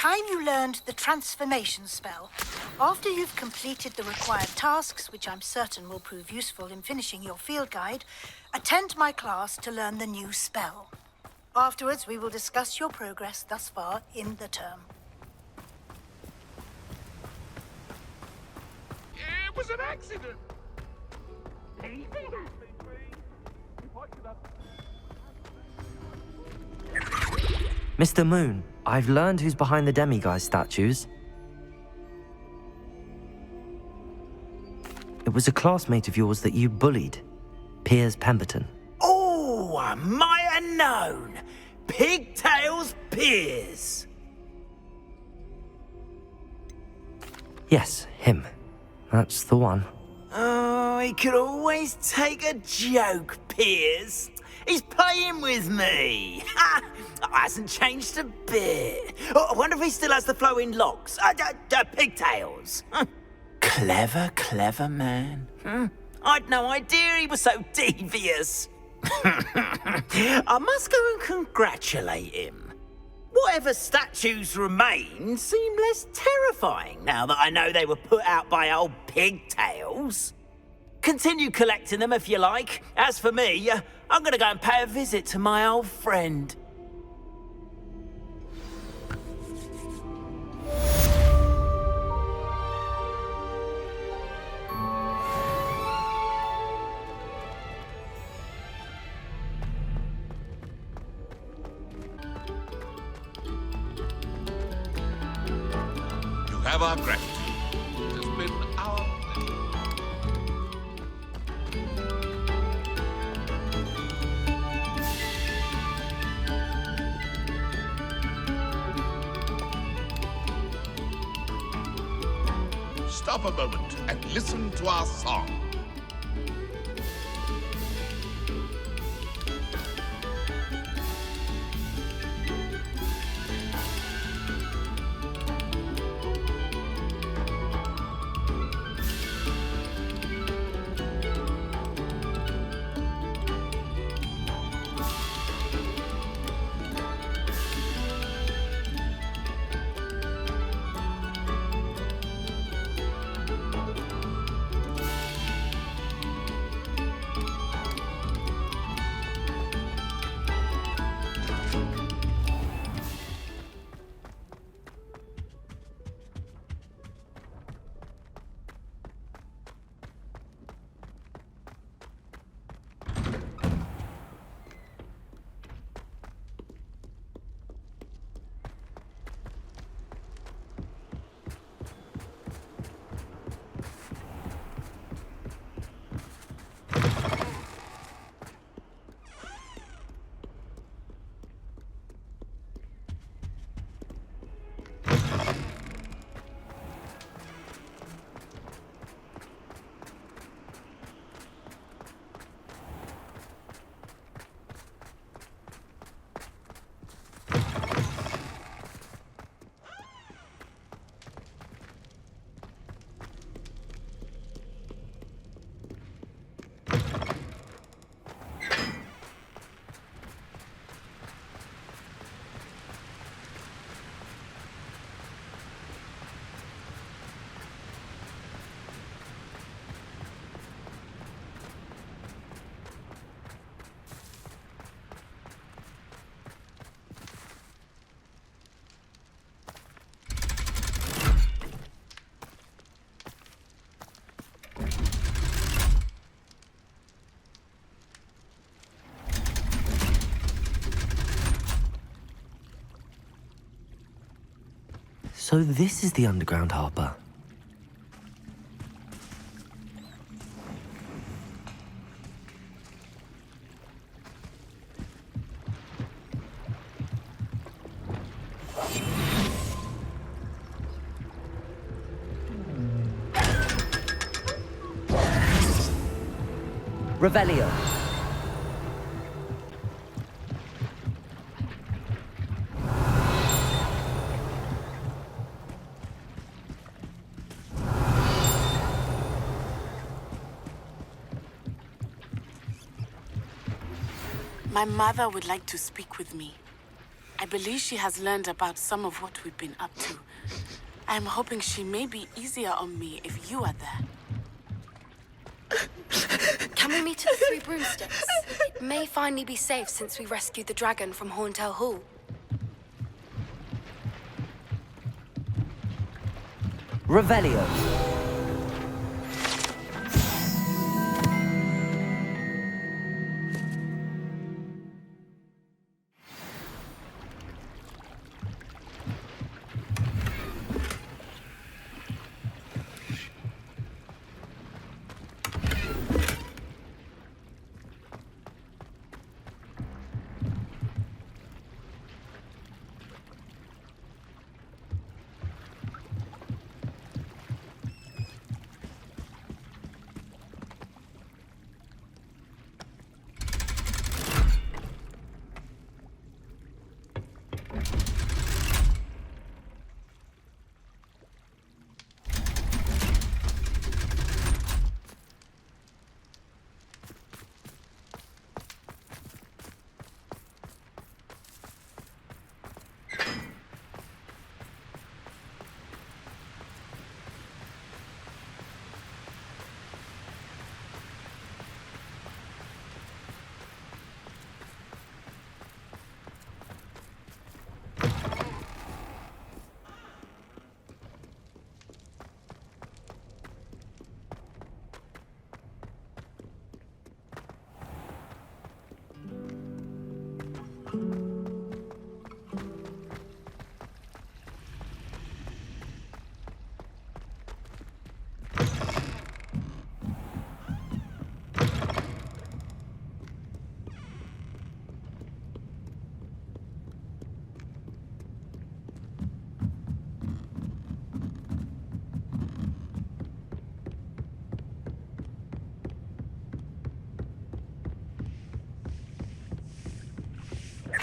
time you learned the transformation spell. After you've completed the required tasks, which I'm certain will prove useful in finishing your field guide, attend my class to learn the new spell. Afterwards, we will discuss your progress thus far in the term. It was an accident! Mr. Moon, I've learned who's behind the demiguise statues. It was a classmate of yours that you bullied, Piers Pemberton. Oh, I might have known. Pigtails Piers. Yes, him. That's the one. Oh, he could always take a joke, Piers. He's playing with me. Ha! Hasn't changed a bit. Oh, I wonder if he still has the flowing locks. Pigtails. Clever, clever man. I'd no idea he was so devious. I must go and congratulate him. Whatever statues remain seem less terrifying now that I know they were put out by old pigtails. Continue collecting them if you like. As for me, I'm gonna go and pay a visit to my old friend. You have our gratitude. It has been our pleasure. Stop a moment and listen to our song. So this is the underground harbour. Revelio. My mother would like to speak with me. I believe she has learned about some of what we've been up to. I'm hoping she may be easier on me if you are there. Can we meet at the Three Broomsticks? It may finally be safe since we rescued the dragon from Horntail Hall. Revelio.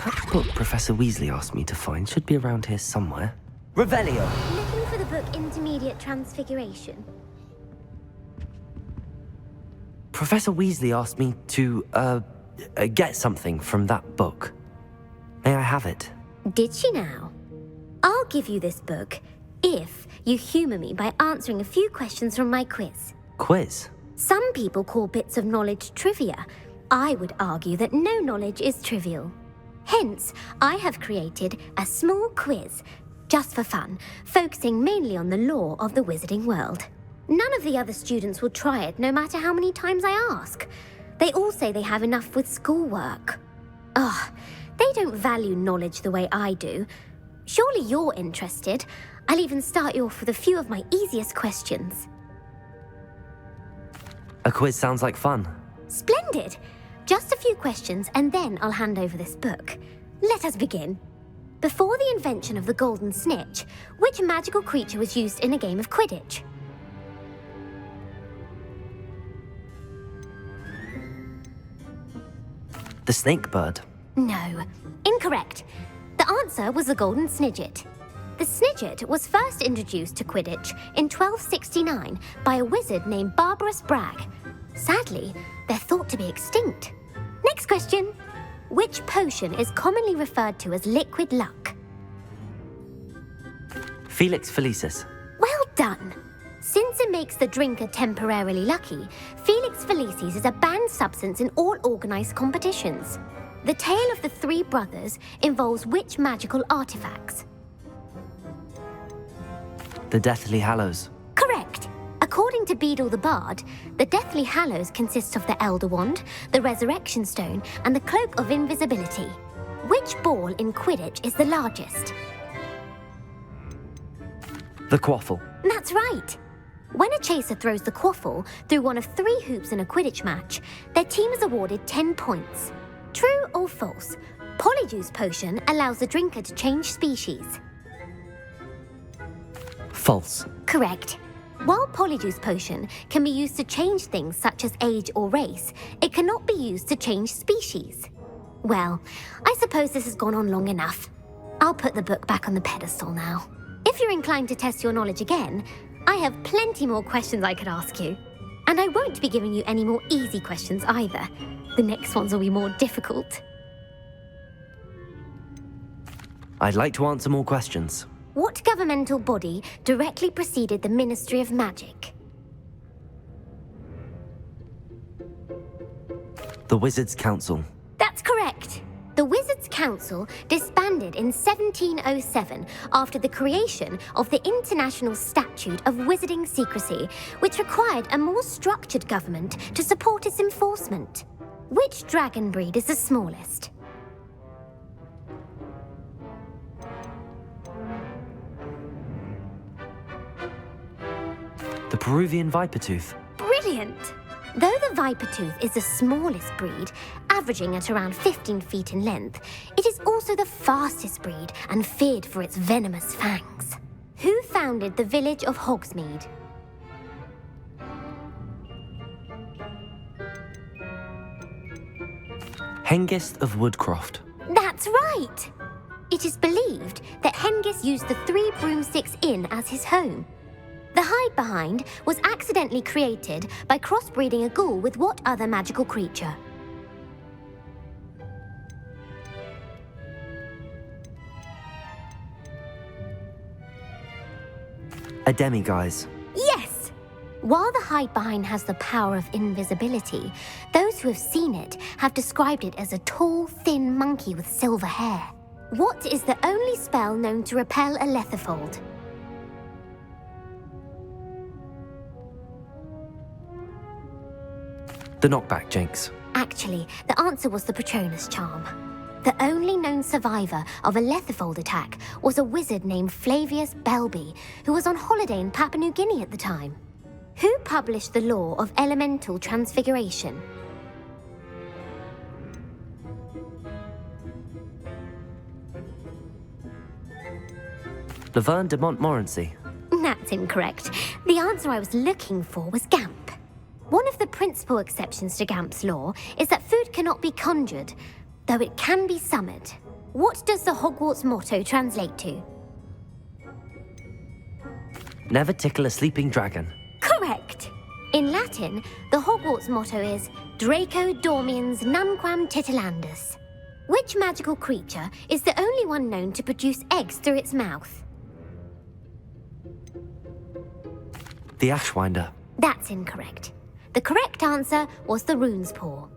That book Professor Weasley asked me to find should be around here somewhere. Revelio! Looking for the book Intermediate Transfiguration. Professor Weasley asked me to, get something from that book. May I have it? Did she now? I'll give you this book if you humour me by answering a few questions from my quiz. Quiz? Some people call bits of knowledge trivia. I would argue that no knowledge is trivial. Hence, I have created a small quiz, just for fun, focusing mainly on the lore of the wizarding world. None of the other students will try it, no matter how many times I ask. They all say they have enough with schoolwork. Ugh, they don't value knowledge the way I do. Surely you're interested. I'll even start you off with a few of my easiest questions. A quiz sounds like fun. Splendid! Just a few questions, and then I'll hand over this book. Let us begin. Before the invention of the golden snitch, which magical creature was used in a game of Quidditch? The snake bird. No, incorrect. The answer was the golden snidget. The snidget was first introduced to Quidditch in 1269 by a wizard named Barbarous Bragg. Sadly, they're thought to be extinct. Next question. Which potion is commonly referred to as liquid luck? Felix Felicis. Well done. Since it makes the drinker temporarily lucky, Felix Felicis is a banned substance in all organised competitions. The tale of the three brothers involves which magical artifacts? The Deathly Hallows. Correct. According to Beedle the Bard, the Deathly Hallows consists of the Elder Wand, the Resurrection Stone, and the Cloak of Invisibility. Which ball in Quidditch is the largest? The Quaffle. That's right. When a chaser throws the quaffle through one of 3 hoops in a Quidditch match, their team is awarded 10 points. True or false? Polyjuice Potion allows the drinker to change species. False. Correct. While Polyjuice Potion can be used to change things such as age or race, it cannot be used to change species. Well, I suppose this has gone on long enough. I'll put the book back on the pedestal now. If you're inclined to test your knowledge again, I have plenty more questions I could ask you. And I won't be giving you any more easy questions either. The next ones will be more difficult. I'd like to answer more questions. What governmental body directly preceded the Ministry of Magic? The Wizards' Council. That's correct. The Wizards' Council disbanded in 1707 after the creation of the International Statute of Wizarding Secrecy, which required a more structured government to support its enforcement. Which dragon breed is the smallest? The Peruvian Vipertooth. Brilliant! Though the Vipertooth is the smallest breed, averaging at around 15 feet in length, it is also the fastest breed and feared for its venomous fangs. Who founded the village of Hogsmeade? Hengist of Woodcroft. That's right! It is believed that Hengist used the Three Broomsticks Inn as his home. The hide-behind was accidentally created by crossbreeding a ghoul with what other magical creature? A demiguise. Yes! While the hide-behind has the power of invisibility, those who have seen it have described it as a tall, thin monkey with silver hair. What is the only spell known to repel a letherfold? The knockback jinx. Actually, the answer was the Patronus charm. The only known survivor of a letherfold attack was a wizard named Flavius Belby, who was on holiday in Papua New Guinea at the time. Who published the law of elemental transfiguration? Laverne de Montmorency. That's incorrect. The answer I was looking for was Gamp. One of the principal exceptions to Gamp's law is that food cannot be conjured, though it can be summoned. What does the Hogwarts motto translate to? Never tickle a sleeping dragon. Correct. In Latin, the Hogwarts motto is Draco Dormiens Nunquam Titilandus. Which magical creature is the only one known to produce eggs through its mouth? The Ashwinder. That's incorrect. The correct answer was the Rune's Paw.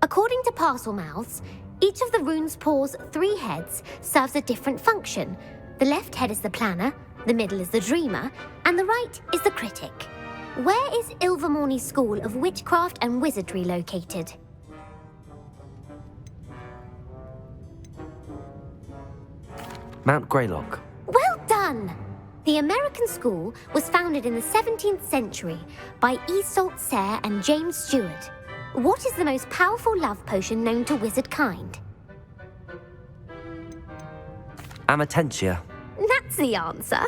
According to Parselmouths, each of the Rune's Paw's 3 heads serves a different function. The left head is the planner, the middle is the dreamer, and the right is the critic. Where is Ilvermorny School of Witchcraft and Wizardry located? Mount Greylock. Well done! The American school was founded in the 17th century by Iseult Sayre and James Stewart. What is the most powerful love potion known to wizard kind? Amatentia. That's the answer.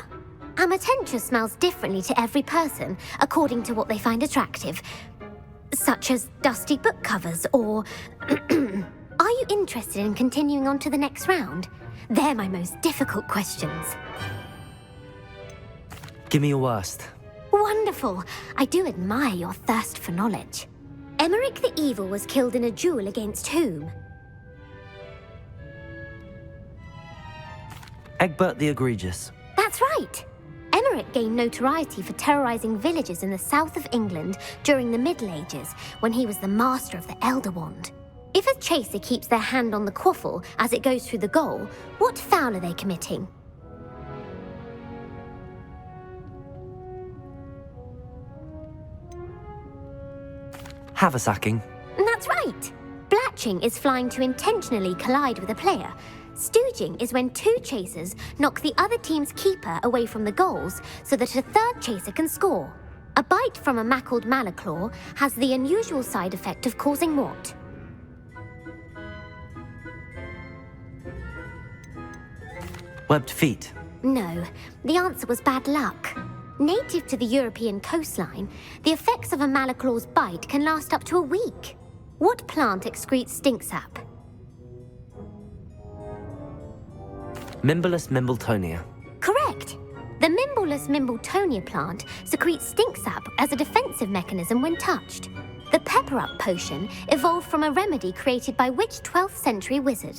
Amatentia smells differently to every person according to what they find attractive, such as dusty book covers or... Are you interested in continuing on to the next round? They're my most difficult questions. Give me your worst. Wonderful. I do admire your thirst for knowledge. Emmerich the Evil was killed in a duel against whom? Egbert the Egregious. That's right. Emmerich gained notoriety for terrorizing villages in the south of England during the Middle Ages when he was the master of the Elder Wand. If a chaser keeps their hand on the quaffle as it goes through the goal, what foul are they committing? Haversacking. That's right. Blatching is flying to intentionally collide with a player. Stooging is when 2 chasers knock the other team's keeper away from the goals so that a third chaser can score. A bite from a mackled malaclaw has the unusual side effect of causing what? Webbed feet. No, the answer was bad luck. Native to the European coastline, the effects of a malaclaw's bite can last up to a week. What plant excretes stink sap? Mimbolus Mimbletonia. Correct. The Mimbolus Mimbletonia plant secretes stink sap as a defensive mechanism when touched. The pepper-up potion evolved from a remedy created by which 12th century wizard?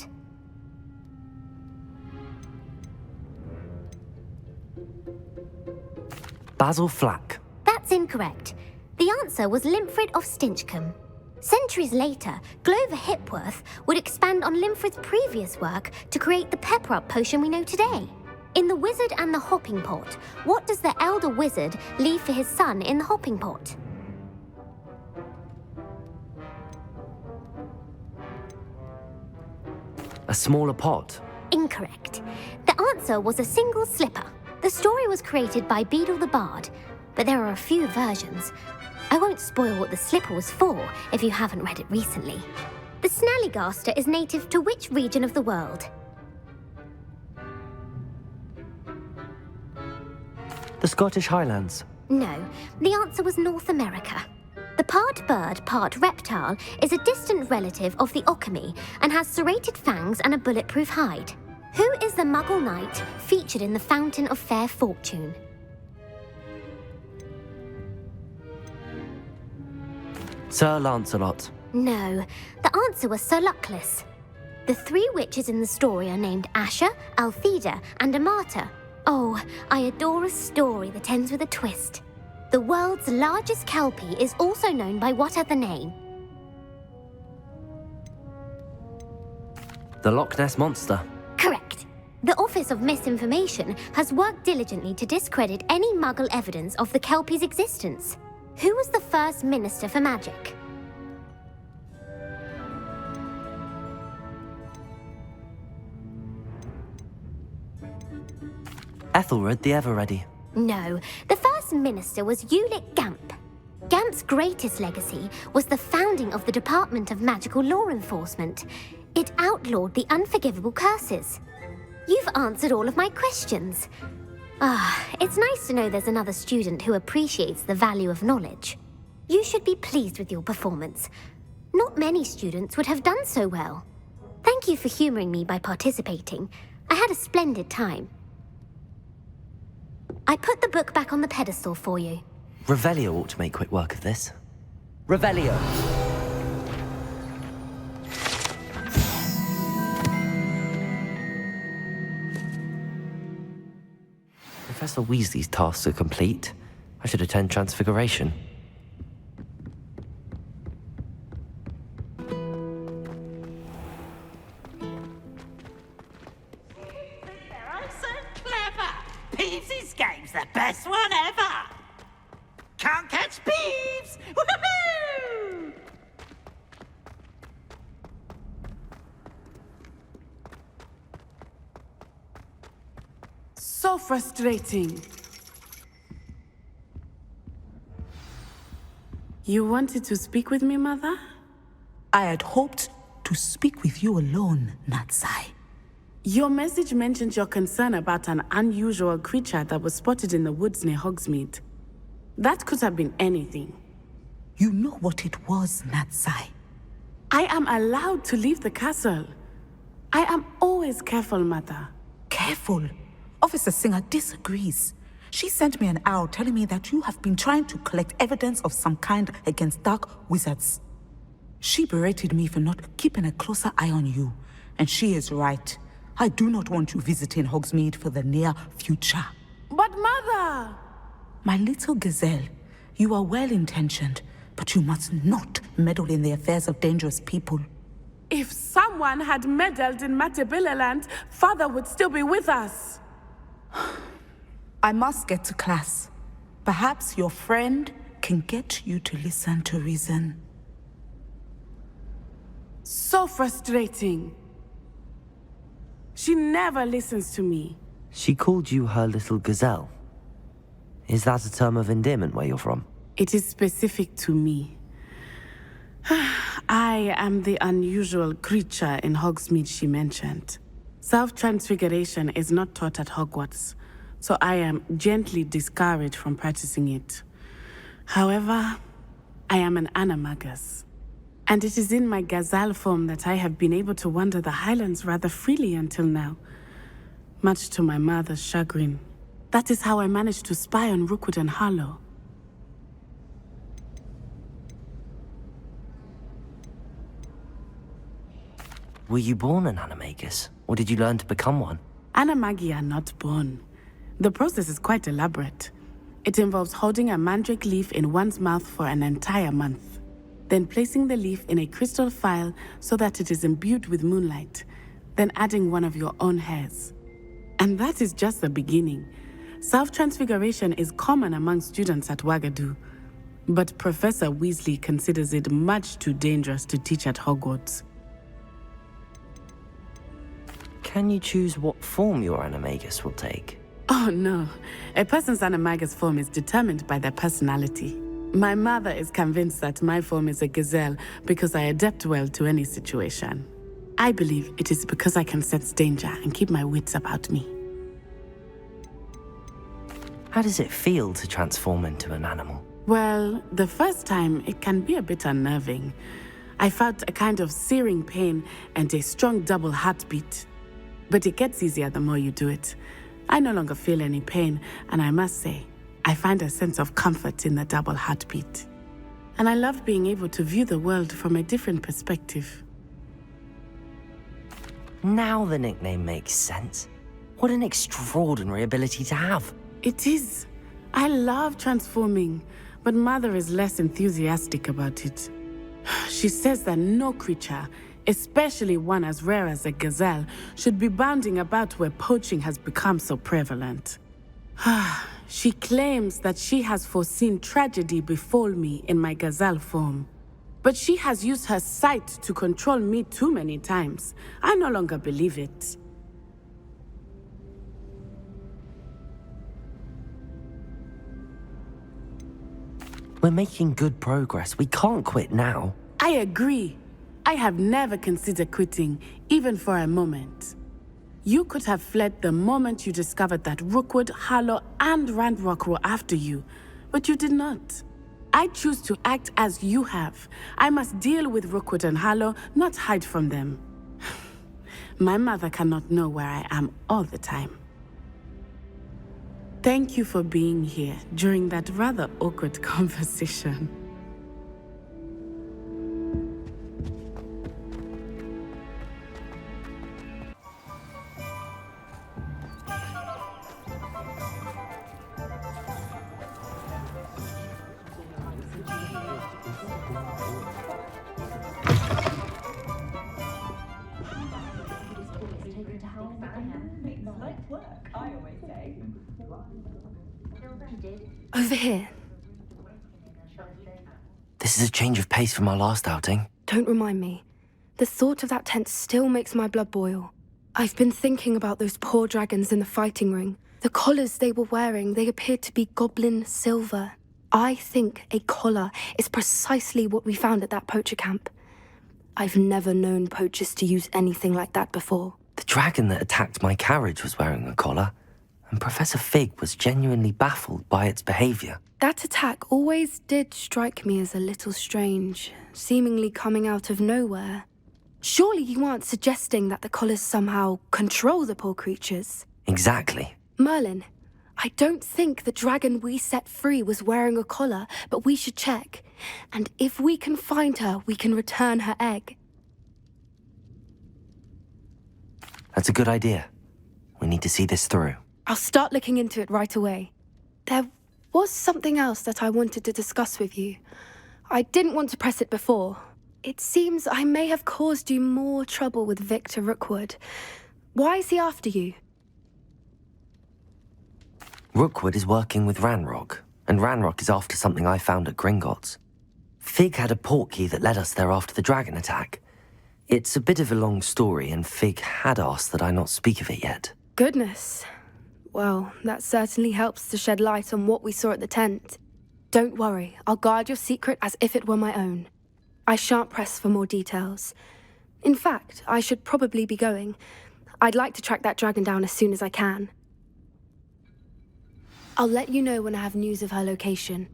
Basil Flack. That's incorrect. The answer was Limfrid of Stinchcombe. Centuries later, Glover Hipworth would expand on Limfrid's previous work to create the pepper-up potion we know today. In The Wizard and the Hopping Pot, what does the elder wizard leave for his son in the hopping pot? A smaller pot. Incorrect. The answer was a single slipper. The story was created by Beadle the Bard, but there are a few versions. I won't spoil what the slipper was for if you haven't read it recently. The Snallygaster is native to which region of the world? The Scottish Highlands. No, the answer was North America. The part bird, part reptile is a distant relative of the Occamy and has serrated fangs and a bulletproof hide. Who is the Muggle knight featured in the Fountain of Fair Fortune? Sir Lancelot. No, the answer was Sir Luckless. The three witches in the story are named Asher, Altheda, and Amata. Oh, I adore a story that ends with a twist. The world's largest kelpie is also known by what other name? The Loch Ness Monster. Correct. The Office of Misinformation has worked diligently to discredit any Muggle evidence of the kelpie's existence. Who was the first Minister for Magic? Ethelred the Ever-Ready. No, the first minister was Ulick Gamp. Gamp's greatest legacy was the founding of the Department of Magical Law Enforcement. It outlawed the unforgivable curses. You've answered all of my questions. It's nice to know there's another student who appreciates the value of knowledge. You should be pleased with your performance. Not many students would have done so well. Thank you for humoring me by participating. I had a splendid time. I put the book back on the pedestal for you. Revelio ought to make quick work of this. Revelio! Professor Weasley's tasks are complete. I should attend Transfiguration. Peeves' game's the best one ever! Can't catch Peeves! Woohoo! So frustrating. You wanted to speak with me, Mother? I had hoped to speak with you alone, Natsai. Your message mentioned your concern about an unusual creature that was spotted in the woods near Hogsmeade. That could have been anything. You know what it was, Natsai. I am allowed to leave the castle. I am always careful, Mother. Careful. Officer Singer disagrees. She sent me an owl telling me that you have been trying to collect evidence of some kind against dark wizards. She berated me for not keeping a closer eye on you, and she is right. I do not want you visiting Hogsmeade for the near future. But Mother! My little gazelle, you are well-intentioned, but you must not meddle in the affairs of dangerous people. If someone had meddled in Matabeleland, Father would still be with us. I must get to class. Perhaps your friend can get you to listen to reason. So frustrating. She never listens to me. She called you her little gazelle. Is that a term of endearment where you're from? It is specific to me. I am the unusual creature in Hogsmeade she mentioned. Self-transfiguration is not taught at Hogwarts, so I am gently discouraged from practicing it. However, I am an animagus, and it is in my gazelle form that I have been able to wander the Highlands rather freely until now, much to my mother's chagrin. That is how I managed to spy on Rookwood and Harlow. Were you born an animagus, or did you learn to become one? Animagi are not born. The process is quite elaborate. It involves holding a mandrake leaf in one's mouth for an entire month, then placing the leaf in a crystal phial so that it is imbued with moonlight, then adding one of your own hairs. And that is just the beginning. Self-transfiguration is common among students at Wagadu, but Professor Weasley considers it much too dangerous to teach at Hogwarts. Can you choose what form your animagus will take? Oh no, a person's animagus form is determined by their personality. My mother is convinced that my form is a gazelle because I adapt well to any situation. I believe it is because I can sense danger and keep my wits about me. How does it feel to transform into an animal? Well, the first time it can be a bit unnerving. I felt a kind of searing pain and a strong double heartbeat. But it gets easier the more you do it. I no longer feel any pain, and I must say, I find a sense of comfort in the double heartbeat. And I love being able to view the world from a different perspective. Now the nickname makes sense. What an extraordinary ability to have. It is. I love transforming, but Mother is less enthusiastic about it. She says that no creature, especially one as rare as a gazelle, should be bounding about where poaching has become so prevalent. She claims that she has foreseen tragedy befall me in my gazelle form. But she has used her sight to control me too many times. I no longer believe it. We're making good progress. We can't quit now. I agree. I have never considered quitting, even for a moment. You could have fled the moment you discovered that Rookwood, Harlow, and Ranrock were after you, but you did not. I choose to act as you have. I must deal with Rookwood and Harlow, not hide from them. My mother cannot know where I am all the time. Thank you for being here during that rather awkward conversation. Over here. This is a change of pace from our last outing. Don't remind me. The thought of that tent still makes my blood boil. I've been thinking about those poor dragons in the fighting ring. The collars they were wearing, they appeared to be goblin silver. I think a collar is precisely what we found at that poacher camp. I've never known poachers to use anything like that before. The dragon that attacked my carriage was wearing a collar, and Professor Fig was genuinely baffled by its behavior. That attack always did strike me as a little strange, seemingly coming out of nowhere. Surely you aren't suggesting that the collars somehow control the poor creatures? Exactly. Merlin, I don't think the dragon we set free was wearing a collar, but we should check. And if we can find her, we can return her egg. That's a good idea. We need to see this through. I'll start looking into it right away. There was something else that I wanted to discuss with you. I didn't want to press it before. It seems I may have caused you more trouble with Victor Rookwood. Why is he after you? Rookwood is working with Ranrock, and Ranrock is after something I found at Gringotts. Fig had a portkey that led us there after the dragon attack. It's a bit of a long story, and Fig had asked that I not speak of it yet. Goodness. Well, that certainly helps to shed light on what we saw at the tent. Don't worry, I'll guard your secret as if it were my own. I shan't press for more details. In fact, I should probably be going. I'd like to track that dragon down as soon as I can. I'll let you know when I have news of her location.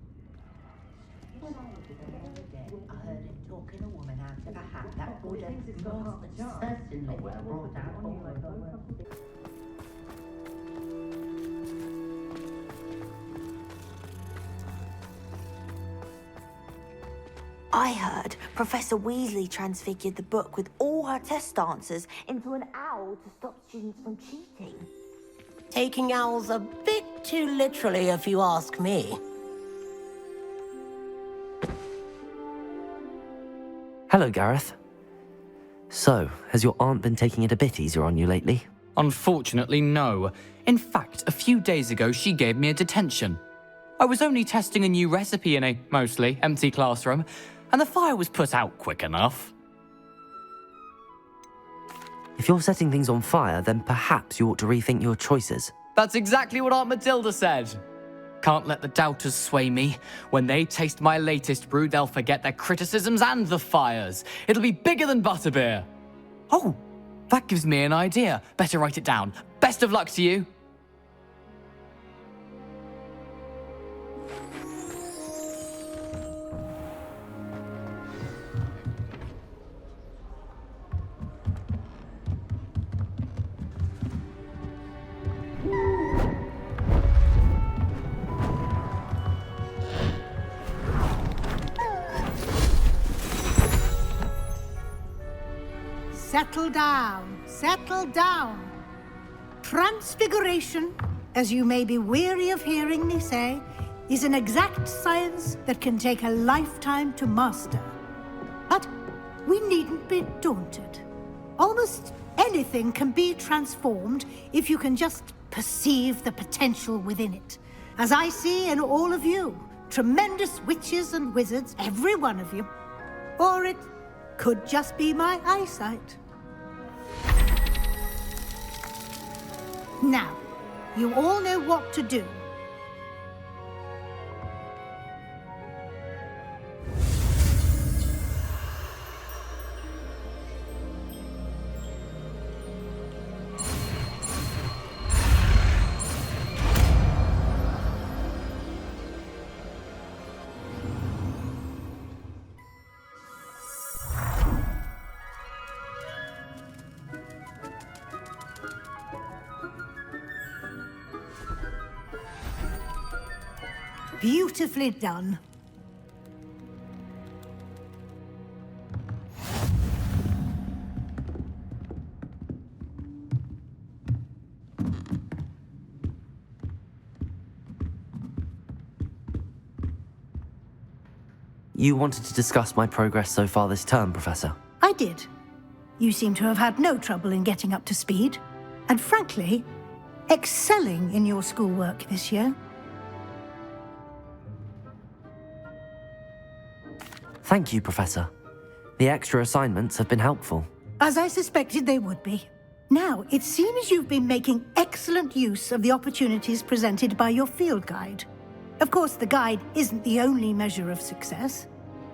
I heard Professor Weasley transfigured the book with all her test answers into an owl to stop students from cheating. Taking owls a bit too literally, if you ask me. Hello, Gareth. So, has your aunt been taking it a bit easier on you lately? Unfortunately, no. In fact, a few days ago, she gave me a detention. I was only testing a new recipe in a mostly empty classroom, and the fire was put out quick enough. If you're setting things on fire, then perhaps you ought to rethink your choices. That's exactly what Aunt Matilda said. Can't let the doubters sway me. When they taste my latest brew, they'll forget their criticisms and the fires. It'll be bigger than butterbeer. Oh, that gives me an idea. Better write it down. Best of luck to you. Settle down, settle down. Transfiguration, as you may be weary of hearing me say, is an exact science that can take a lifetime to master. But we needn't be daunted. Almost anything can be transformed if you can just perceive the potential within it. As I see in all of you, tremendous witches and wizards, every one of you. Or it could just be my eyesight. Now, you all know what to do. Beautifully done. You wanted to discuss my progress so far this term, Professor. I did. You seem to have had no trouble in getting up to speed, and frankly, excelling in your schoolwork this year. Thank you, Professor. The extra assignments have been helpful. As I suspected they would be. Now, it seems you've been making excellent use of the opportunities presented by your field guide. Of course, the guide isn't the only measure of success.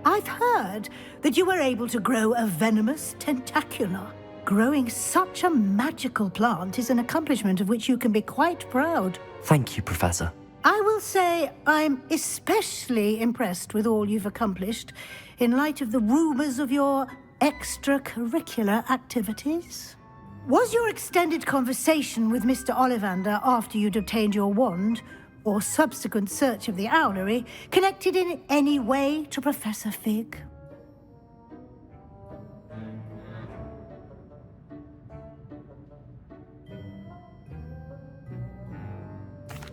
I've heard that you were able to grow a venomous tentacula. Growing such a magical plant is an accomplishment of which you can be quite proud. Thank you, Professor. I will say I'm especially impressed with all you've accomplished in light of the rumors of your extracurricular activities. Was your extended conversation with Mr. Ollivander after you'd obtained your wand, or subsequent search of the owlery, connected in any way to Professor Fig?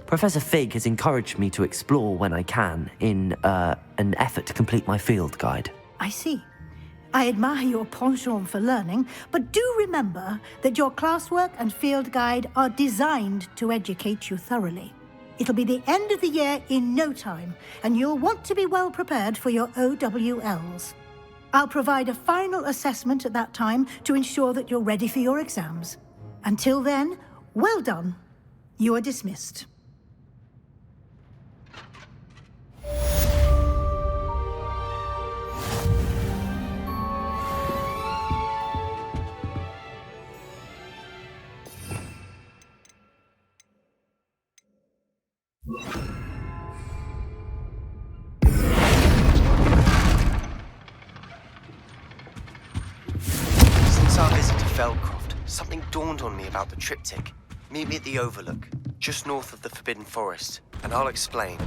Professor Fig has encouraged me to explore when I can in an effort to complete my field guide. I see. I admire your penchant for learning, but do remember that your classwork and field guide are designed to educate you thoroughly. It'll be the end of the year in no time, and you'll want to be well prepared for your OWLs. I'll provide a final assessment at that time to ensure that you're ready for your exams. Until then, well done. You are dismissed. Since our visit to Feldcroft, something dawned on me about the triptych. Meet me at the Overlook, just north of the Forbidden Forest, and I'll explain.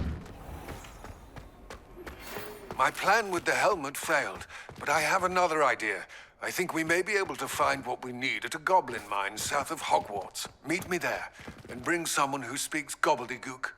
My plan with the helmet failed, but I have another idea. I think we may be able to find what we need at a goblin mine south of Hogwarts. Meet me there, and bring someone who speaks gobbledygook.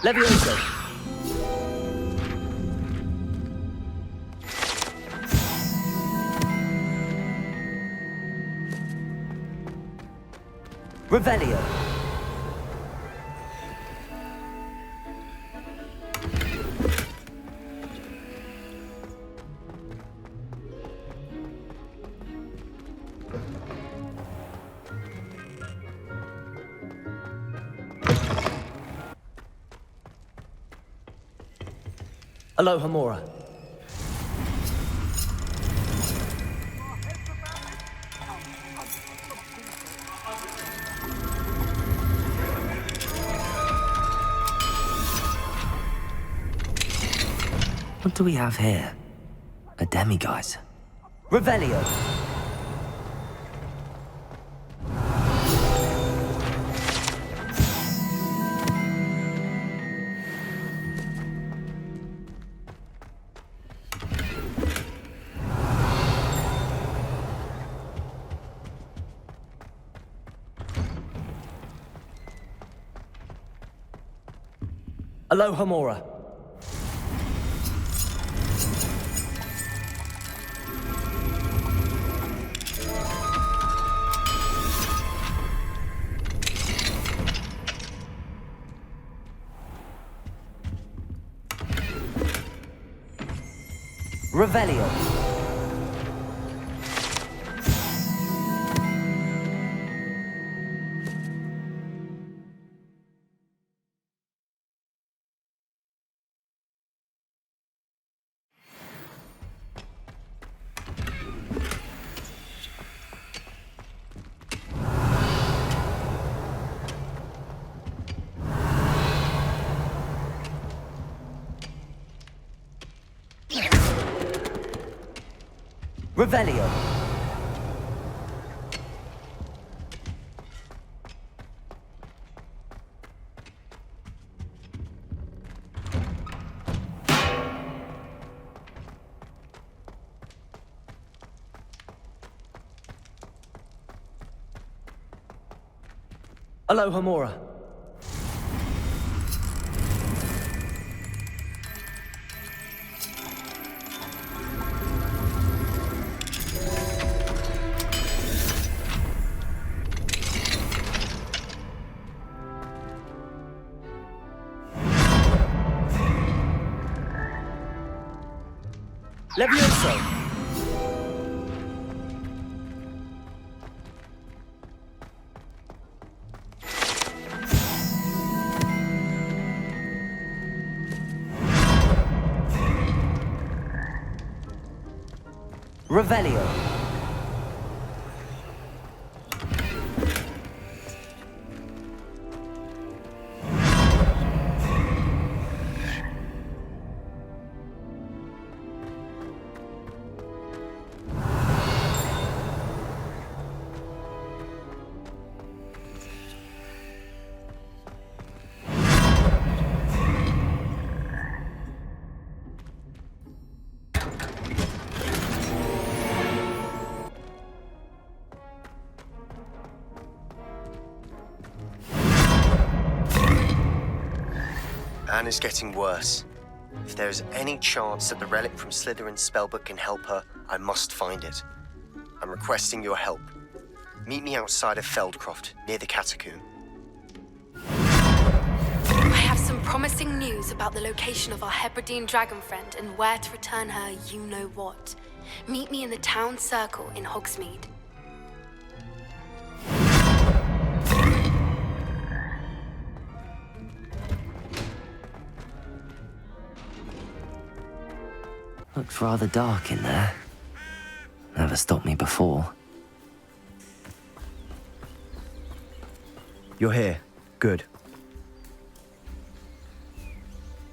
Levioso! Revelio! Aloha Mora. What do we have here? A demiguise. Revelio! Aloha Mora. Revelio. Revelio. Aloha Mora. Levioso! Revelio! Anne is getting worse. If there is any chance that the relic from Slytherin's spellbook can help her, I must find it. I'm requesting your help. Meet me outside of Feldcroft, near the Catacomb. I have some promising news about the location of our Hebridean dragon friend and where to return her you-know-what. Meet me in the town circle in Hogsmeade. Looks rather dark in there. never stopped me before. You're here. Good.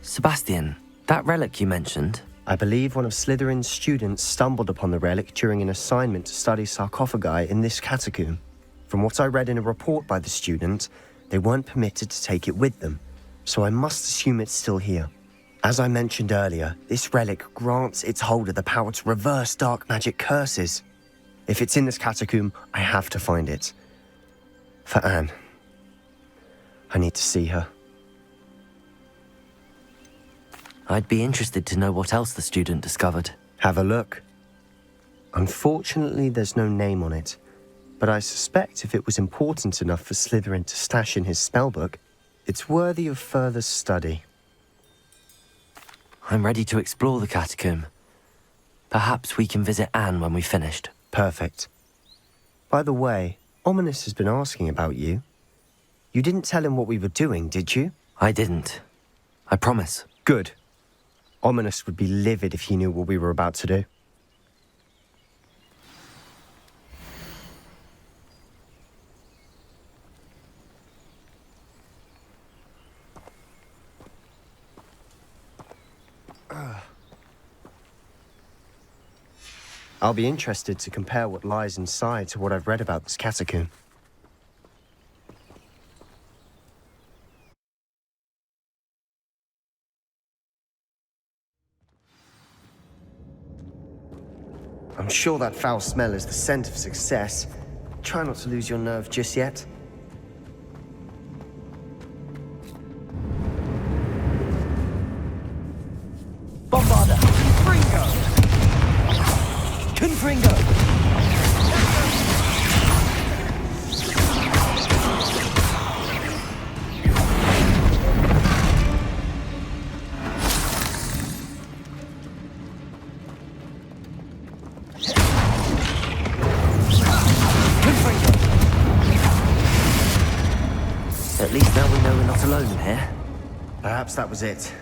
Sebastian, that relic you mentioned, I believe one of Slytherin's students stumbled upon the relic during an assignment to study sarcophagi in this catacomb. From what I read in a report by the student, they weren't permitted to take it with them, so I must assume it's still here. As I mentioned earlier, this relic grants its holder the power to reverse dark magic curses. If it's in this catacomb, I have to find it. For Anne. I need to see her. I'd be interested to know what else the student discovered. Have a look. Unfortunately, there's no name on it, but I suspect if it was important enough for Slytherin to stash in his spellbook, it's worthy of further study. I'm ready to explore the catacomb. Perhaps we can visit Anne when we've finished. Perfect. By the way, Ominous has been asking about you. You didn't tell him what we were doing, did you? I didn't. I promise. Good. Ominous would be livid if he knew what we were about to do. I'll be interested to compare what lies inside to what I've read about this catacomb. I'm sure that foul smell is the scent of success. Try not to lose your nerve just yet. Bombarder! Confringo! At least now we know we're not alone in here. Perhaps that was it.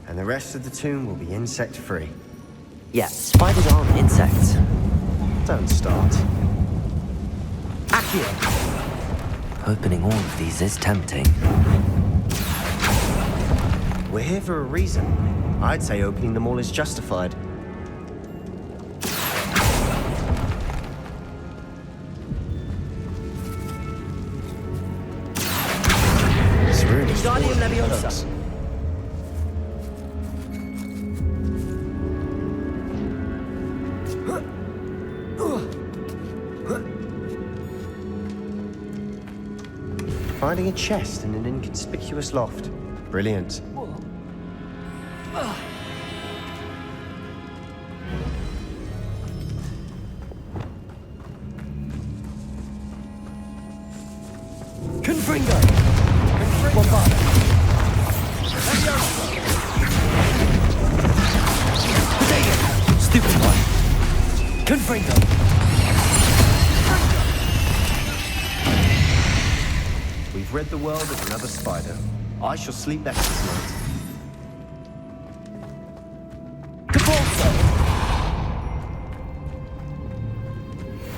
And the rest of the tomb will be insect-free. Yeah, spiders aren't insects. Don't start. Accio! Opening all of these is tempting. We're here for a reason. I'd say opening them all is justified. This room is full of hooks. Finding a chest in an inconspicuous loft. Brilliant. Confringo! Bombarder! Stupid one! Confringo! We've rid the world of another spider. I shall sleep better tonight.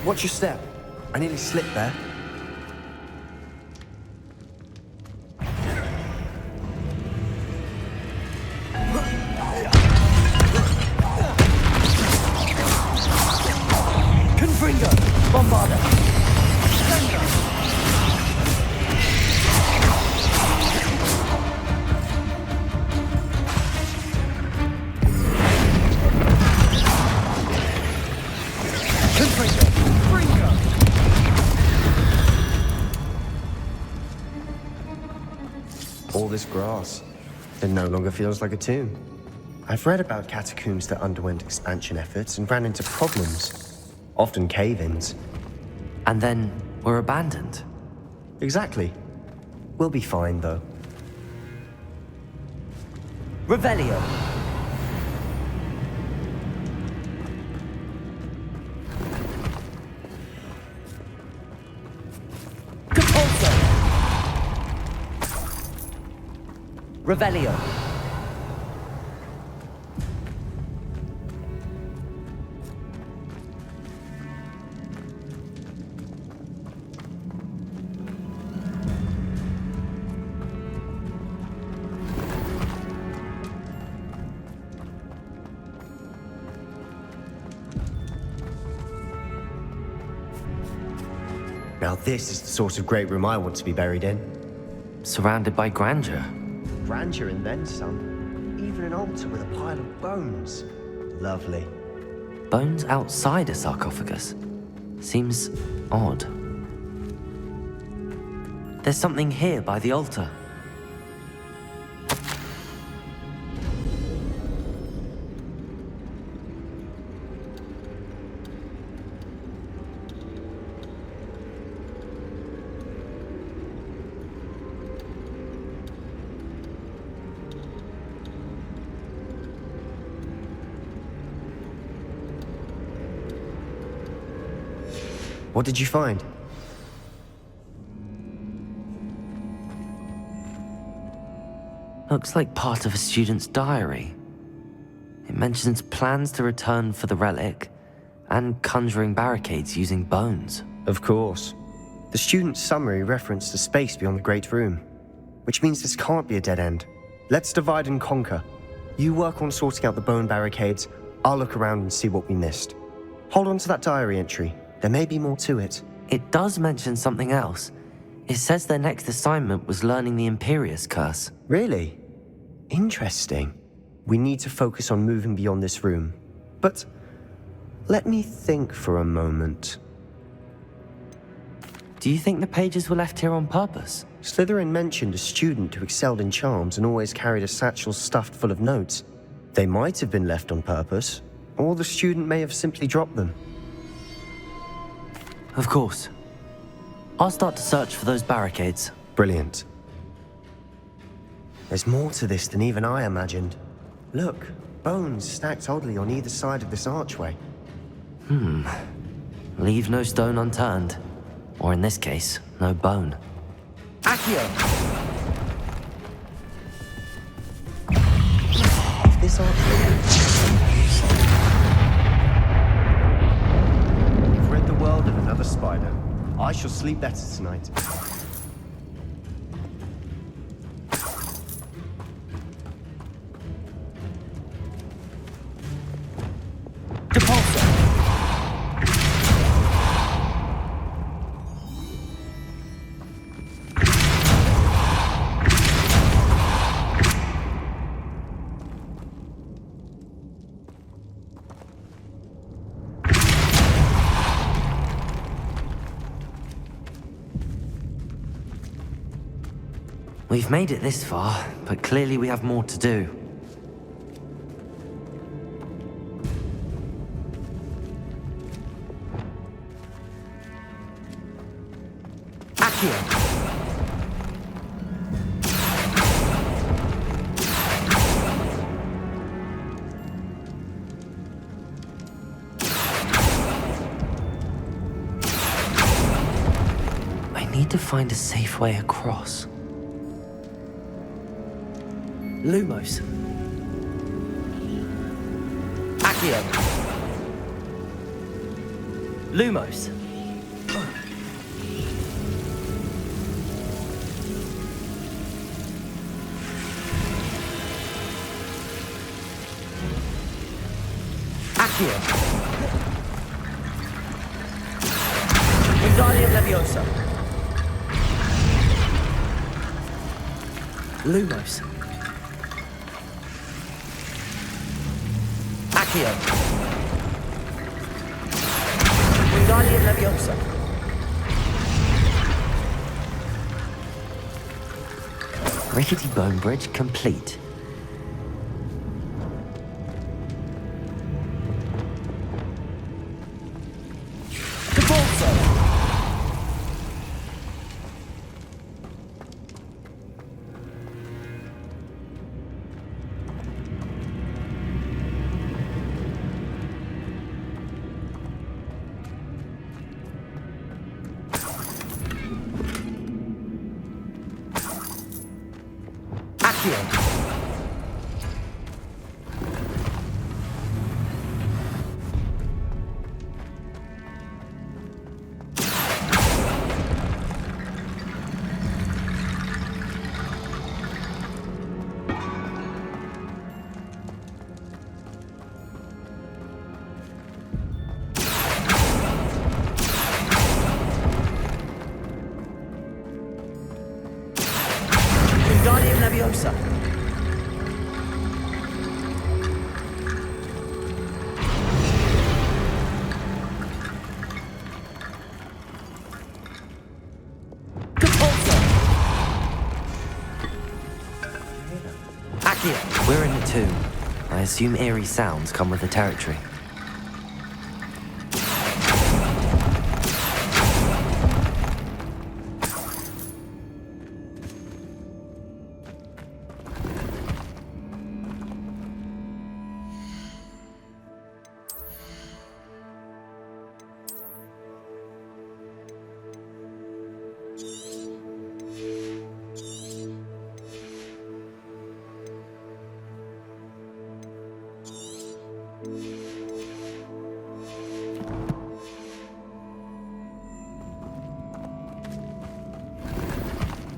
Watch your step. I nearly slipped there. Confringo! Bombarder! All this grass. It no longer feels like a tomb. I've read about catacombs that underwent expansion efforts and ran into problems. Often cave-ins. And then were abandoned. Exactly. We'll be fine, though. Revelio! Revelio. Now this is the sort of great room I want to be buried in. Surrounded by grandeur. Grandeur and then some. Even an altar with a pile of bones. Lovely. Bones outside a sarcophagus. Seems odd. There's something here by the altar. What did you find? Looks like part of a student's diary. It mentions plans to return for the relic and conjuring barricades using bones. Of course. The student's summary referenced a space beyond the Great Room, which means this can't be a dead end. Let's divide and conquer. You work on sorting out the bone barricades, I'll look around and see what we missed. Hold on to that diary entry. There may be more to it. It does mention something else. It says their next assignment was learning the Imperius Curse. Really? Interesting. We need to focus on moving beyond this room. But let me think for a moment. Do you think the pages were left here on purpose? Slytherin mentioned a student who excelled in charms and always carried a satchel stuffed full of notes. They might have been left on purpose, or the student may have simply dropped them. Of course. I'll start to search for those barricades. Brilliant. There's more to this than even I imagined. Look, bones stacked oddly on either side of this archway. Leave no stone unturned. Or in this case, no bone. Accio! If this archway... You've rid the world of another spider. I shall sleep better tonight. We've made it this far, but clearly we have more to do. Accio! I need to find a safe way across. Lumos. Accio! Lumos. Accio! Wingardium Leviosa. Lumos. Accio! Wingardium Leviosa. Rickety bone bridge complete. Accio! We're in the tomb. I assume eerie sounds come with the territory.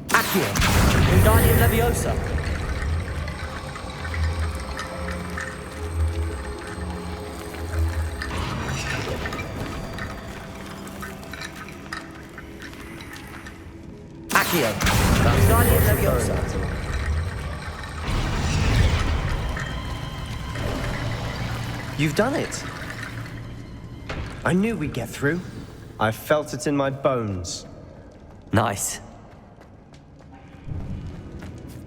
Accio! Wingardium Leviosa! Accio! Wingardium Leviosa! You've done it. I knew we'd get through. I felt it in my bones. Nice.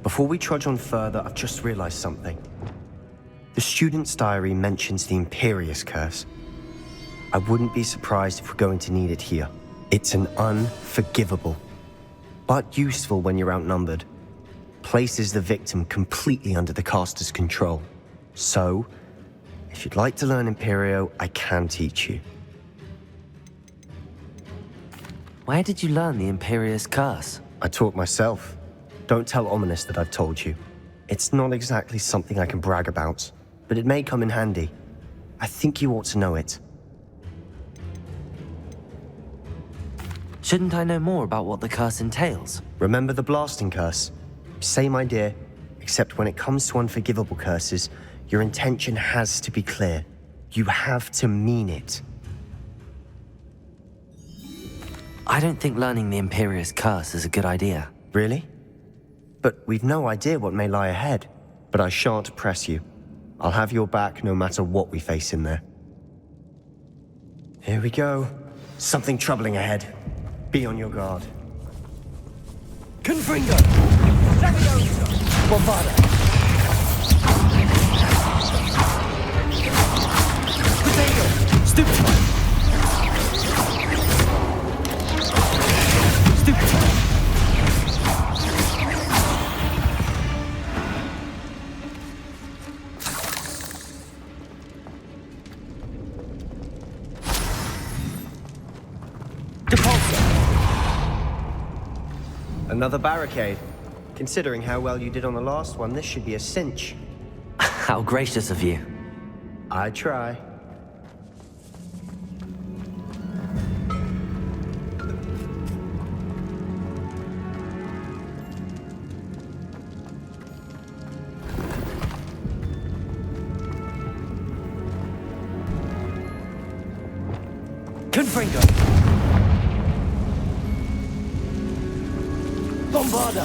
Before we trudge on further, I've just realized something. The student's diary mentions the Imperious Curse. I wouldn't be surprised if we're going to need it here. It's an unforgivable, but useful when you're outnumbered. Places the victim completely under the caster's control. So, if you'd like to learn Imperio, I can teach you. Where did you learn the Imperious Curse? I taught myself. Don't tell Ominous that I've told you. It's not exactly something I can brag about, but it may come in handy. I think you ought to know it. Shouldn't I know more about what the curse entails? Remember the blasting curse? Same idea, except when it comes to unforgivable curses, your intention has to be clear. You have to mean it. I don't think learning the Imperious Curse is a good idea. Really? But we've no idea what may lie ahead. But I shan't press you. I'll have your back no matter what we face in there. Here we go. Something troubling ahead. Be on your guard. Confringo! Leviosa! Bombarda! Potato! Stupefy! Stupefy! Another barricade. Considering how well you did on the last one, this should be a cinch. How gracious of you. I try. Confringo! Bombarda!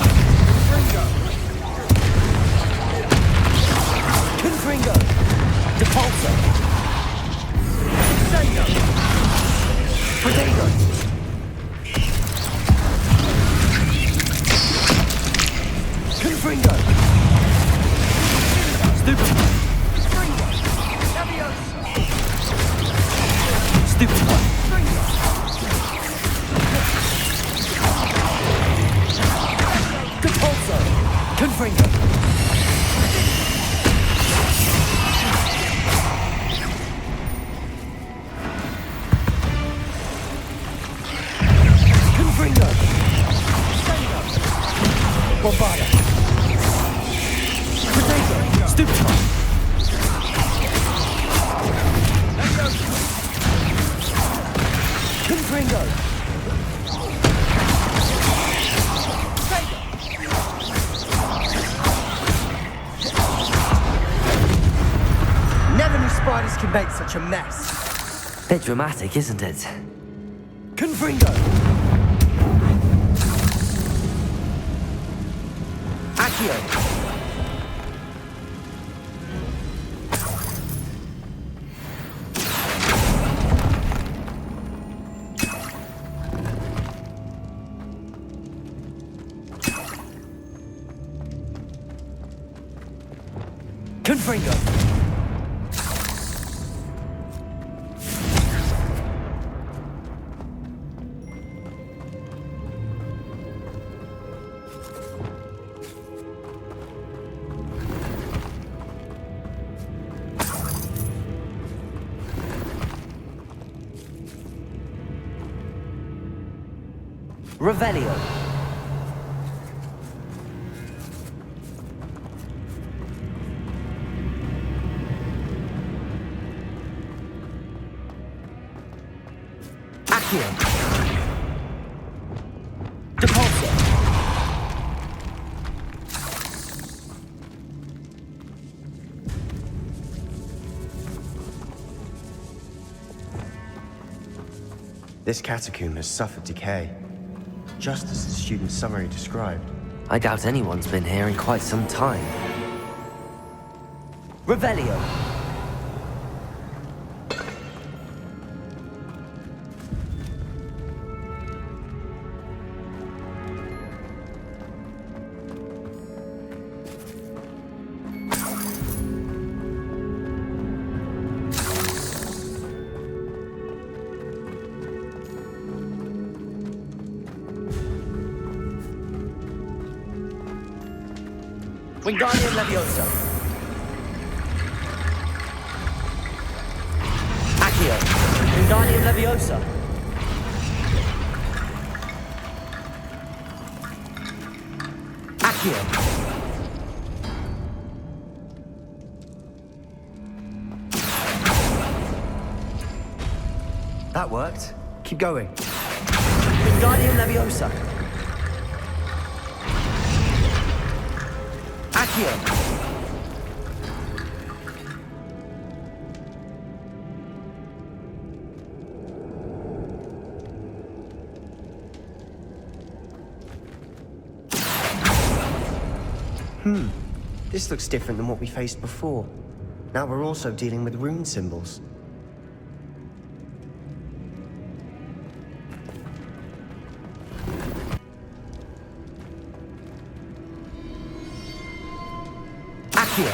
Confringo! Depulso! Incendio! Potato! Confringo! Stupid! Confringo! Leviosa! Stupid! Depulso! Confringo! Confringo! Bombarda! Potato! Stupefy! Confringo! Never knew spiders could make such a mess. Bit dramatic, isn't it? Confringo! Accio! Confringo. Revelio. Accio. Depulso. This catacomb has suffered decay, just as the student's summary described. I doubt anyone's been here in quite some time. Revelio. Wingardium Leviosa. Accio. Wingardium Leviosa. Accio. That worked. Keep going. Wingardium Leviosa. Accio. This looks different than what we faced before. Now we're also dealing with rune symbols. Accio.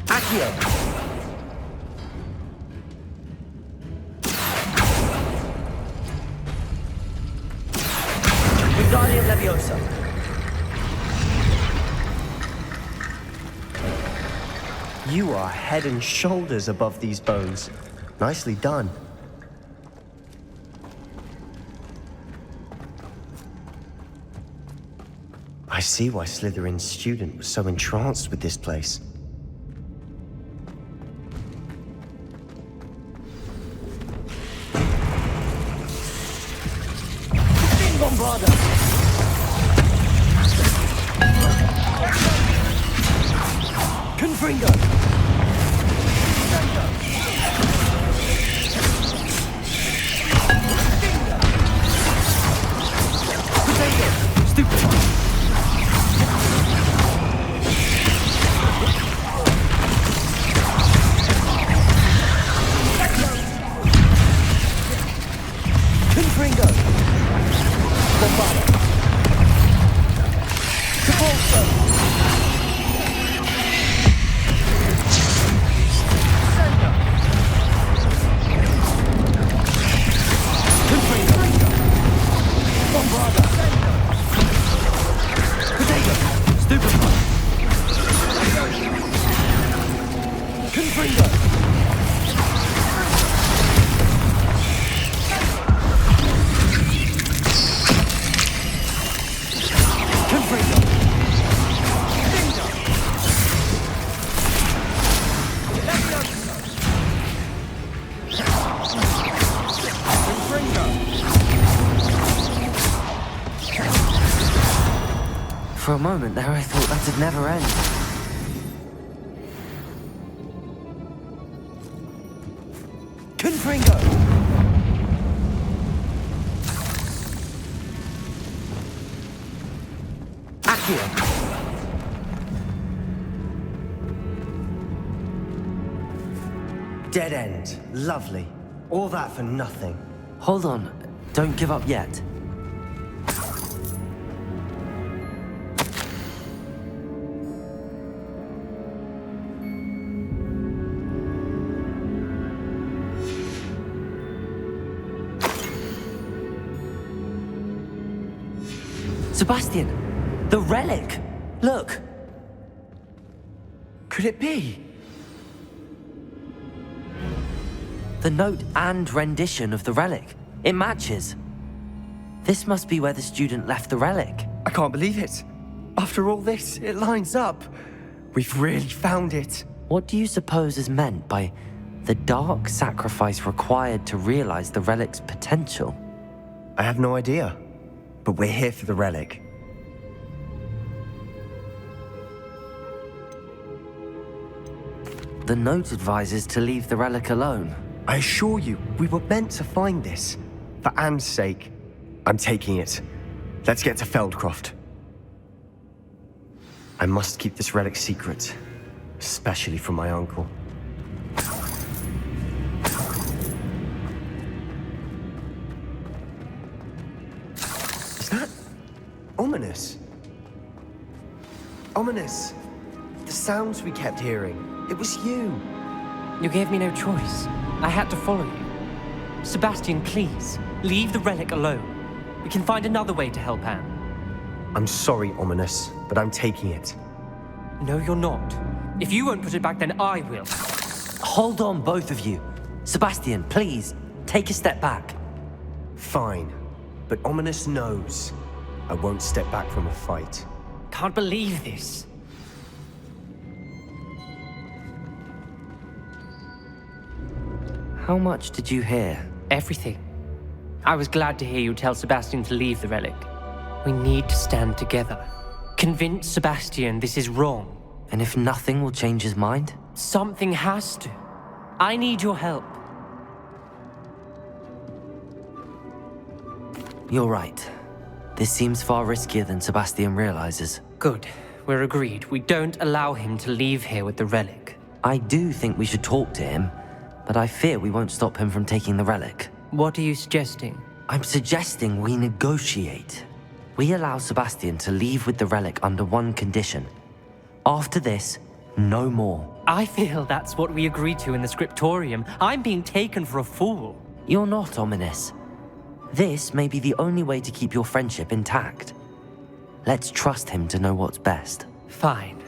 Accio. Wingardium Leviosa. You are head and shoulders above these bones. Nicely done. I see why Slytherin's student was so entranced with this place. Bombarda. Confringo. Potato. Stupid. Confringo. Bombarda. Depulso. For a moment there, I thought that'd never end. Confringo! Accio! Dead end. Lovely. All that for nothing. Hold on. Don't give up yet. Sebastian! The relic! Look! Could it be? The note and rendition of the relic. It matches. This must be where the student left the relic. I can't believe it. After all this, it lines up. We've really found it. What do you suppose is meant by the dark sacrifice required to realize the relic's potential? I have no idea. But we're here for the relic. The note advises to leave the relic alone. I assure you, we were meant to find this. For Anne's sake. I'm taking it. Let's get to Feldcroft. I must keep this relic secret. Especially from my uncle. Is that ominous? Ominous. The sounds we kept hearing. It was you. You gave me no choice. I had to follow you. Sebastian, please, leave the relic alone. We can find another way to help Anne. I'm sorry, Ominous, but I'm taking it. No, you're not. If you won't put it back, then I will. Hold on, both of you. Sebastian, please, take a step back. Fine, but Ominous knows I won't step back from a fight. Can't believe this. How much did you hear? Everything. I was glad to hear you tell Sebastian to leave the relic. We need to stand together. Convince Sebastian this is wrong. And if nothing will change his mind? Something has to. I need your help. You're right. This seems far riskier than Sebastian realizes. Good. We're agreed. We don't allow him to leave here with the relic. I do think we should talk to him, but I fear we won't stop him from taking the relic. What are you suggesting? I'm suggesting we negotiate. We allow Sebastian to leave with the relic under one condition. After this, no more. I feel that's what we agreed to in the scriptorium. I'm being taken for a fool. You're not, Ominous. This may be the only way to keep your friendship intact. Let's trust him to know what's best. Fine.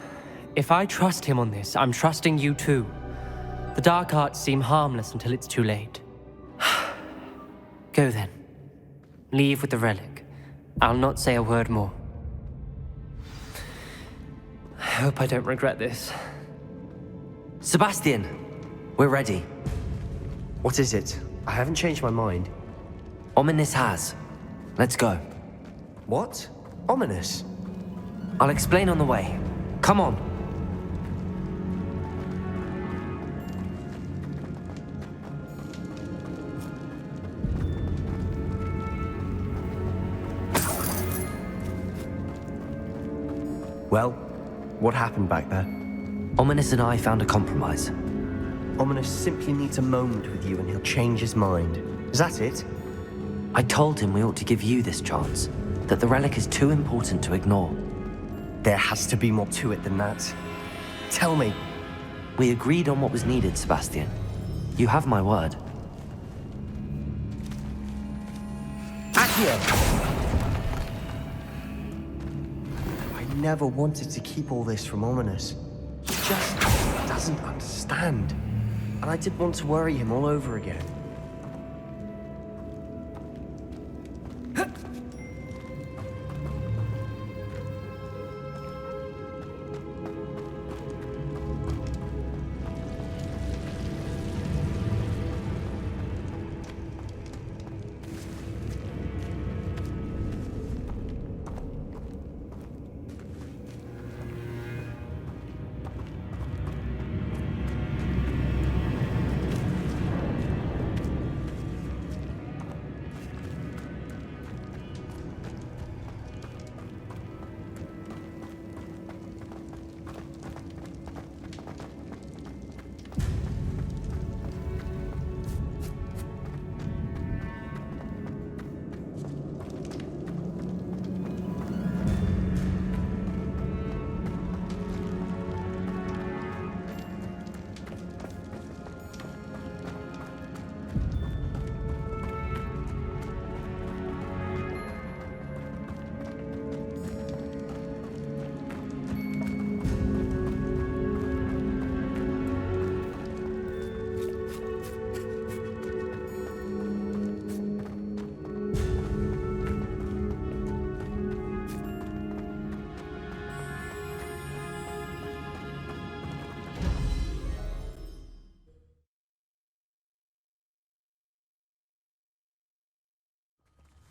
If I trust him on this, I'm trusting you too. The dark arts seem harmless until it's too late. Go then. Leave with the relic. I'll not say a word more. I hope I don't regret this. Sebastian, we're ready. What is it? I haven't changed my mind. Ominous has. Let's go. What? Ominous? I'll explain on the way. Come on. Well, what happened back there? Ominous and I found a compromise. Ominous simply needs a moment with you and he'll change his mind. Is that it? I told him we ought to give you this chance, that the relic is too important to ignore. There has to be more to it than that. Tell me. We agreed on what was needed, Sebastian. You have my word. Accio! I never wanted to keep all this from Ominous. He just doesn't understand. And I didn't want to worry him all over again.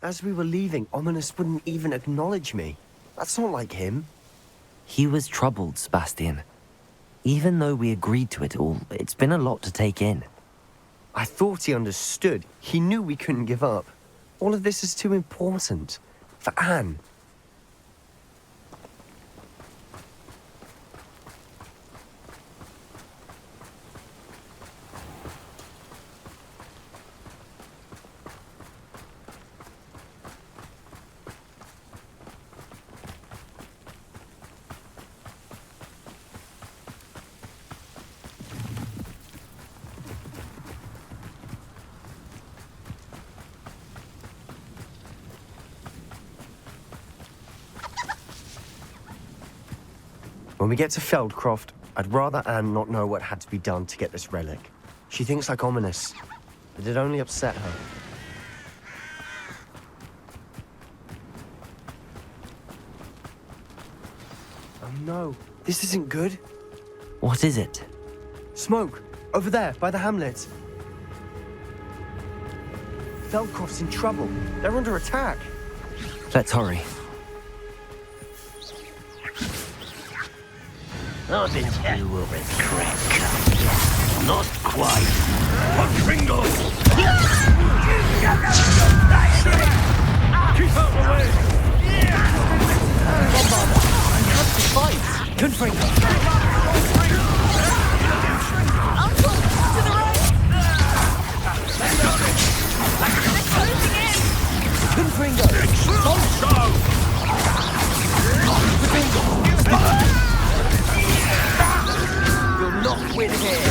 As we were leaving, Ominous wouldn't even acknowledge me. That's not like him. He was troubled, Sebastian. Even though we agreed to it all, it's been a lot to take in. I thought he understood. He knew we couldn't give up. All of this is too important. For Anne. When we get to Feldcroft, I'd rather Anne not know what had to be done to get this relic. She thinks like Ominous, but it only upset her. Oh no, this isn't good. What is it? Smoke, over there, by the hamlet. Feldcroft's in trouble. They're under attack. Let's hurry. Not until you will regret. Not quite. Ringo! Keep out the way! Bombarder, you have to fight! Confringo! Uncle, to the right! Confringo! You'll not win here.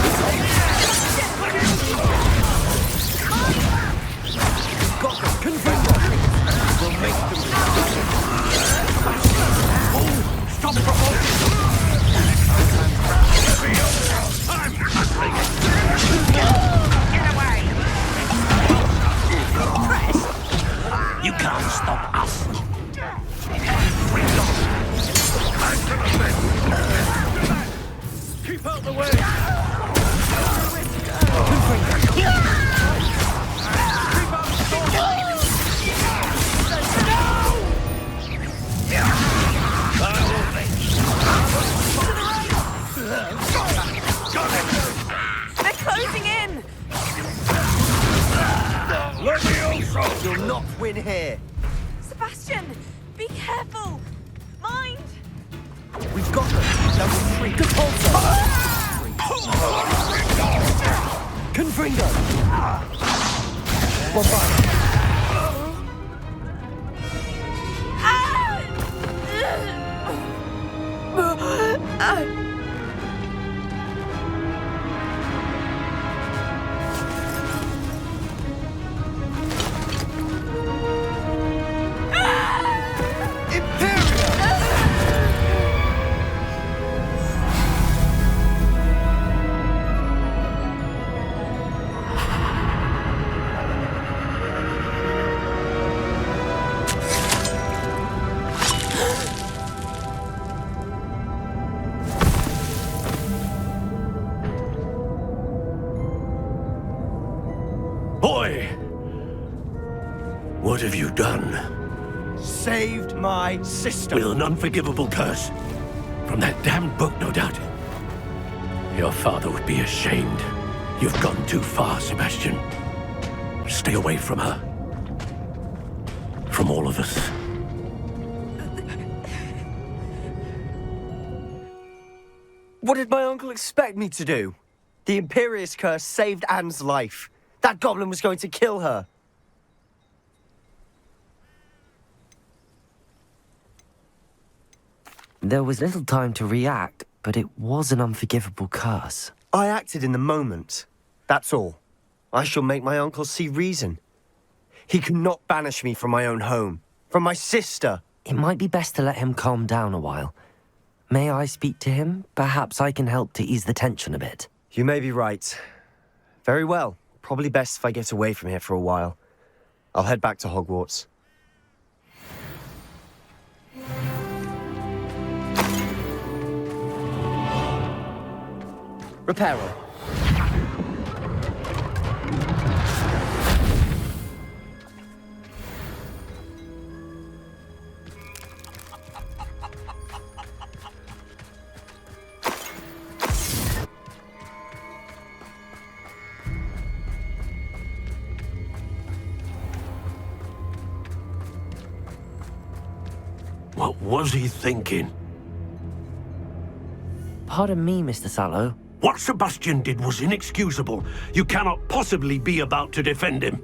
You've got them. Confringo! We'll make them. Oh, stop provoking! Get away! You can't stop us. Keep out the way! They're closing in! Let me also! You'll not win here. Sebastian, be careful! Mind! We've got them. Level 3. Repulsor. Confringo. Bombard. Boy! What have you done? Saved my sister. With an unforgivable curse. From that damned book, no doubt. Your father would be ashamed. You've gone too far, Sebastian. Stay away from her. From all of us. What did my uncle expect me to do? The Imperious curse saved Anne's life. That goblin was going to kill her. There was little time to react, but it was an unforgivable curse. I acted in the moment. That's all. I shall make my uncle see reason. He cannot banish me from my own home, from my sister. It might be best to let him calm down a while. May I speak to him? Perhaps I can help to ease the tension a bit. You may be right. Very well. Probably best if I get away from here for a while. I'll head back to Hogwarts. Reparo. What was he thinking? Pardon me, Mr. Sallow. What Sebastian did was inexcusable. You cannot possibly be about to defend him.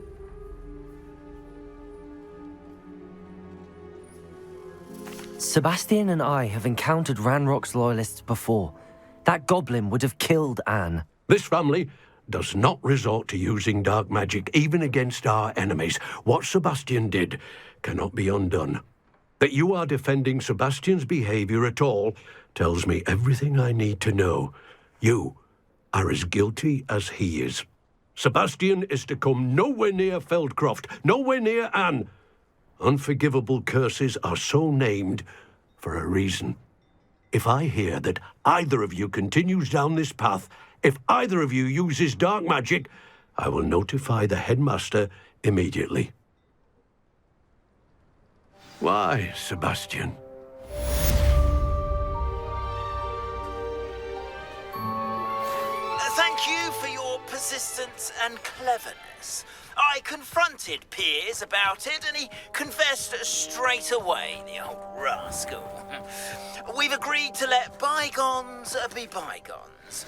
Sebastian and I have encountered Ranrock's loyalists before. That goblin would have killed Anne. This family does not resort to using dark magic even against our enemies. What Sebastian did cannot be undone. That you are defending Sebastian's behavior at all tells me everything I need to know. You are as guilty as he is. Sebastian is to come nowhere near Feldcroft, nowhere near Anne. Unforgivable curses are so named for a reason. If I hear that either of you continues down this path, if either of you uses dark magic, I will notify the headmaster immediately. Why, Sebastian? Thank you for your persistence and cleverness. I confronted Piers about it, and he confessed straight away, the old rascal. We've agreed to let bygones be bygones.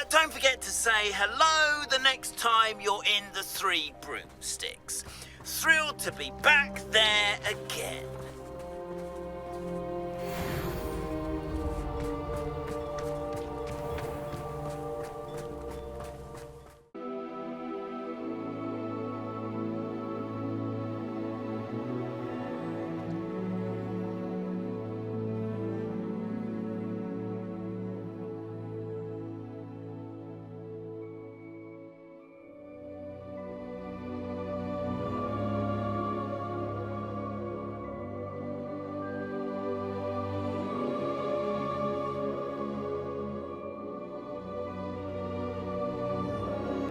Don't forget to say hello the next time you're in the Three Broomsticks. Thrilled to be back there again.